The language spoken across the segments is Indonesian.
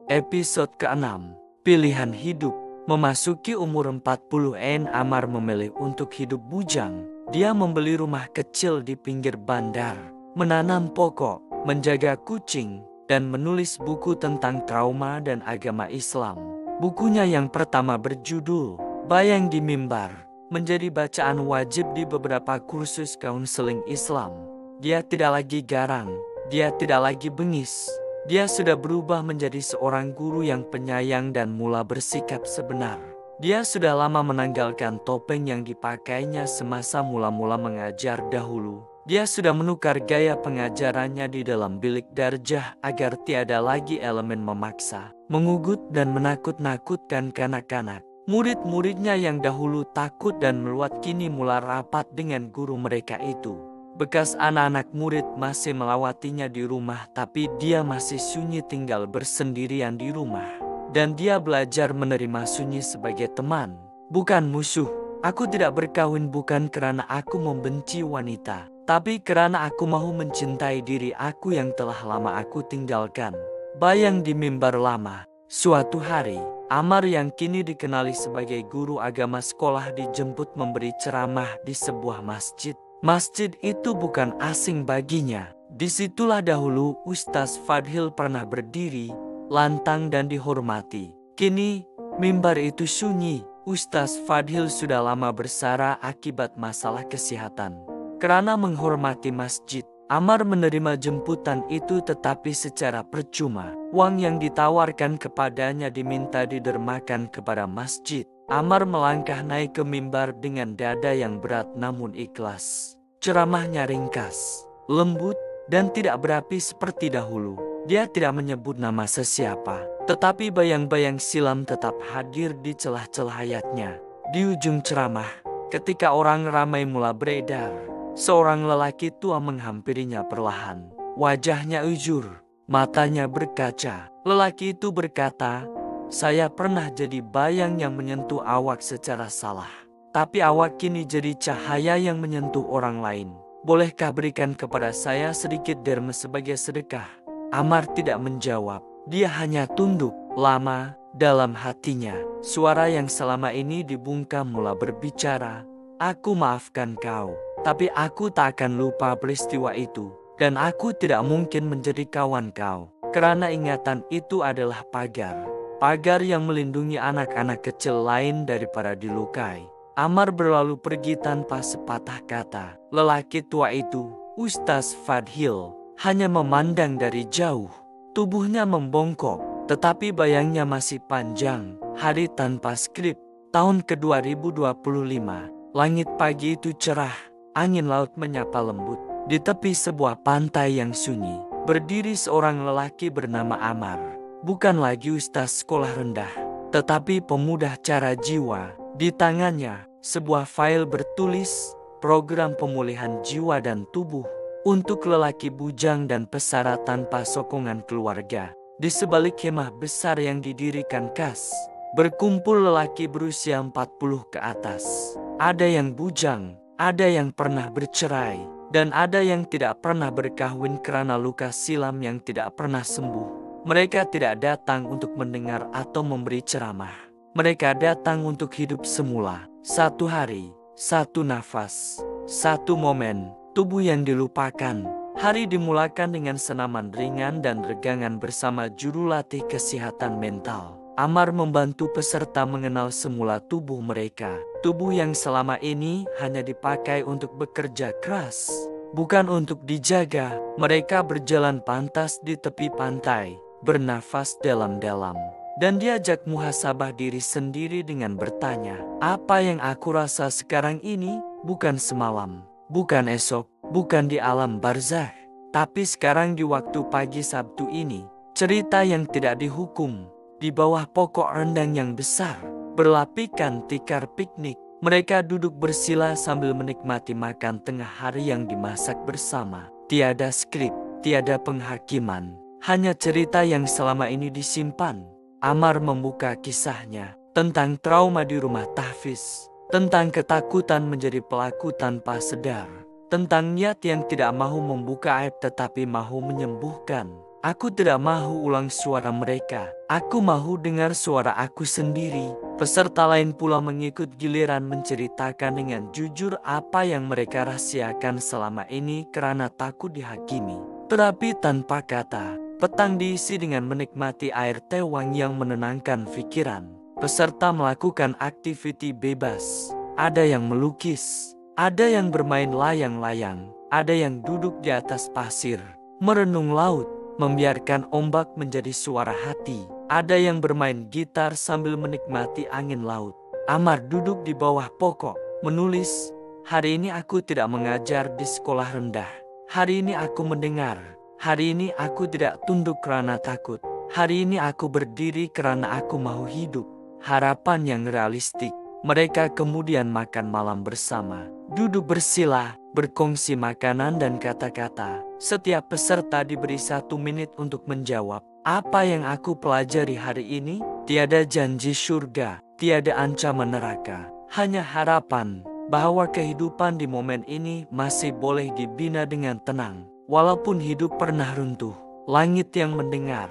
Episode ke-6, Pilihan Hidup. Memasuki umur 40, Amar memilih untuk hidup bujang. Dia membeli rumah kecil di pinggir bandar, menanam pokok, menjaga kucing, dan menulis buku tentang trauma dan agama Islam. Bukunya yang pertama berjudul Bayang di Mimbar, menjadi bacaan wajib di beberapa kursus kaunseling Islam. Dia tidak lagi garang, dia tidak lagi bengis. Dia sudah berubah menjadi seorang guru yang penyayang dan mula bersikap sebenar. Dia sudah lama menanggalkan topeng yang dipakainya semasa mula-mula mengajar dahulu. Dia sudah menukar gaya pengajarannya di dalam bilik darjah agar tiada lagi elemen memaksa, mengugut dan menakut-nakutkan kanak-kanak. Murid-muridnya yang dahulu takut dan meluat kini mula rapat dengan guru mereka itu. Bekas anak-anak murid masih melawatinya di rumah, tapi dia masih sunyi tinggal bersendirian di rumah. Dan dia belajar menerima sunyi sebagai teman, bukan musuh. Aku tidak berkawin bukan karena aku membenci wanita, tapi karena aku mau mencintai diri aku yang telah lama aku tinggalkan. Bayang di mimbar lama. Suatu hari, Amar yang kini dikenali sebagai guru agama sekolah dijemput memberi ceramah di sebuah masjid. Masjid itu bukan asing baginya. Disitulah dahulu Ustaz Fadhil pernah berdiri, lantang dan dihormati. Kini, mimbar itu sunyi. Ustaz Fadhil sudah lama bersara akibat masalah kesehatan. Karena menghormati masjid, Amar menerima jemputan itu tetapi secara percuma. Uang yang ditawarkan kepadanya diminta didermakan kepada masjid. Amar melangkah naik ke mimbar dengan dada yang berat namun ikhlas. Ceramahnya ringkas, lembut, dan tidak berapi seperti dahulu. Dia tidak menyebut nama sesiapa, tetapi bayang-bayang silam tetap hadir di celah-celah ayatnya. Di ujung ceramah, ketika orang ramai mula beredar, seorang lelaki tua menghampirinya perlahan. Wajahnya ujur, matanya berkaca. Lelaki itu berkata, "Saya pernah jadi bayang yang menyentuh awak secara salah. Tapi awak kini jadi cahaya yang menyentuh orang lain. Bolehkah berikan kepada saya sedikit derma sebagai sedekah?" Amar tidak menjawab. Dia hanya tunduk. Lama, dalam hatinya, suara yang selama ini dibungkam mula berbicara. "Aku maafkan kau, tapi aku tak akan lupa peristiwa itu. Dan aku tidak mungkin menjadi kawan kau. Karena ingatan itu adalah pagar. Pagar yang melindungi anak-anak kecil lain daripada dilukai." Amar berlalu pergi tanpa sepatah kata. Lelaki tua itu, Ustaz Fadhil, hanya memandang dari jauh. Tubuhnya membongkok, tetapi bayangnya masih panjang. Hari tanpa skrip, tahun ke-2025. Langit pagi itu cerah, angin laut menyapa lembut. Di tepi sebuah pantai yang sunyi, berdiri seorang lelaki bernama Amar. Bukan lagi ustaz sekolah rendah, tetapi pemuda cara jiwa. Di tangannya, sebuah file bertulis, "Program Pemulihan Jiwa dan Tubuh untuk lelaki bujang dan pesara tanpa sokongan keluarga." Di sebalik kemah besar yang didirikan KAS, berkumpul lelaki berusia 40 ke atas. Ada yang bujang, ada yang pernah bercerai, dan ada yang tidak pernah berkahwin karena luka silam yang tidak pernah sembuh. Mereka tidak datang untuk mendengar atau memberi ceramah. Mereka datang untuk hidup semula. Satu hari, satu nafas, satu momen, tubuh yang dilupakan. Hari dimulakan dengan senaman ringan dan regangan bersama juru latih kesehatan mental. Amar membantu peserta mengenal semula tubuh mereka. Tubuh yang selama ini hanya dipakai untuk bekerja keras, bukan untuk dijaga. Mereka berjalan pantas di tepi pantai, bernafas dalam-dalam. Dan diajak muhasabah diri sendiri dengan bertanya, "Apa yang aku rasa sekarang ini bukan semalam, bukan esok, bukan di alam barzakh, tapi sekarang di waktu pagi Sabtu ini." Cerita yang tidak dihukum. Di bawah pokok rendang yang besar, berlapikan tikar piknik, mereka duduk bersila sambil menikmati makan tengah hari yang dimasak bersama. Tiada skrip, tiada penghakiman, hanya cerita yang selama ini disimpan. Amar membuka kisahnya tentang trauma di rumah tahfiz, tentang ketakutan menjadi pelaku tanpa sadar, tentang niat yang tidak mahu membuka aib tetapi mahu menyembuhkan, Aku tidak mahu ulang suara mereka. Aku mahu dengar suara aku sendiri. Peserta lain pula mengikut giliran menceritakan dengan jujur apa yang mereka rahasiakan selama ini karena takut dihakimi. Terapi tanpa kata. Petang diisi dengan menikmati air teh wangi yang menenangkan pikiran. Peserta melakukan aktiviti bebas. Ada yang melukis, ada yang bermain layang-layang, ada yang duduk di atas pasir, merenung laut, membiarkan ombak menjadi suara hati. Ada yang bermain gitar sambil menikmati angin laut. Amar duduk di bawah pokok, menulis, "Hari ini aku tidak mengajar di sekolah rendah. Hari ini aku mendengar. Hari ini aku tidak tunduk karena takut. Hari ini aku berdiri karena aku mau hidup." Harapan yang realistik. Mereka kemudian makan malam bersama, duduk bersila, berkongsi makanan dan kata-kata. Setiap peserta diberi 1 menit untuk menjawab, "Apa yang aku pelajari hari ini?" Tiada janji surga, tiada ancaman neraka, hanya harapan bahwa kehidupan di momen ini masih boleh dibina dengan tenang. Walaupun hidup pernah runtuh, langit yang mendengar.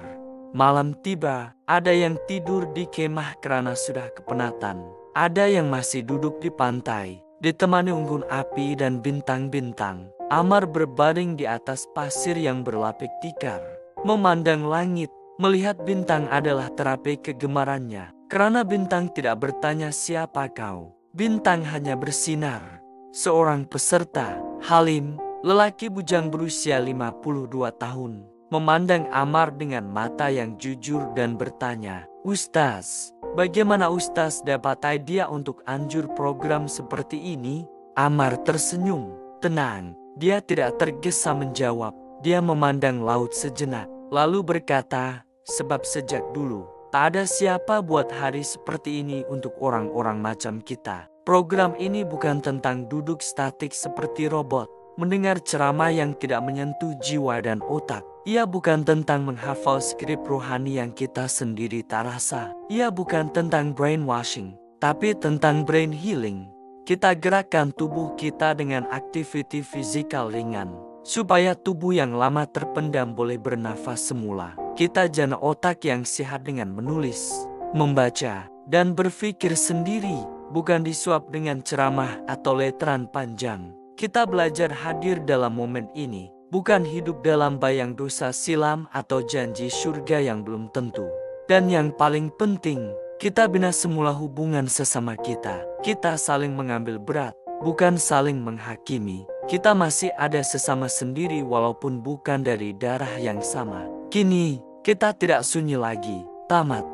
Malam tiba, ada yang tidur di kemah karena sudah kepenatan. Ada yang masih duduk di pantai, ditemani unggun api dan bintang-bintang. Amar berbaring di atas pasir yang berlapik tikar, memandang langit. Melihat bintang adalah terapi kegemarannya, karena bintang tidak bertanya siapa kau. Bintang hanya bersinar. Seorang peserta, Halim, lelaki bujang berusia 52 tahun, memandang Amar dengan mata yang jujur dan bertanya, "Ustaz, bagaimana Ustaz dapat ide untuk anjur program seperti ini?" Amar tersenyum, tenang. Dia tidak tergesa menjawab. Dia memandang laut sejenak, lalu berkata, "Sebab sejak dulu, tak ada siapa buat hari seperti ini untuk orang-orang macam kita. Program ini bukan tentang duduk statik seperti robot, mendengar ceramah yang tidak menyentuh jiwa dan otak. Ia bukan tentang menghafal skrip rohani yang kita sendiri tak rasa. Ia bukan tentang brainwashing, tapi tentang brain healing. Kita gerakkan tubuh kita dengan aktiviti fisikal ringan, supaya tubuh yang lama terpendam boleh bernafas semula. Kita jana otak yang sehat dengan menulis, membaca, dan berpikir sendiri, bukan disuap dengan ceramah atau letteran panjang. Kita belajar hadir dalam momen ini, bukan hidup dalam bayang dosa silam atau janji surga yang belum tentu. Dan yang paling penting, kita bina semula hubungan sesama kita. Kita saling mengambil berat, bukan saling menghakimi. Kita masih ada sesama sendiri walaupun bukan dari darah yang sama. Kini, kita tidak sunyi lagi. Tamat.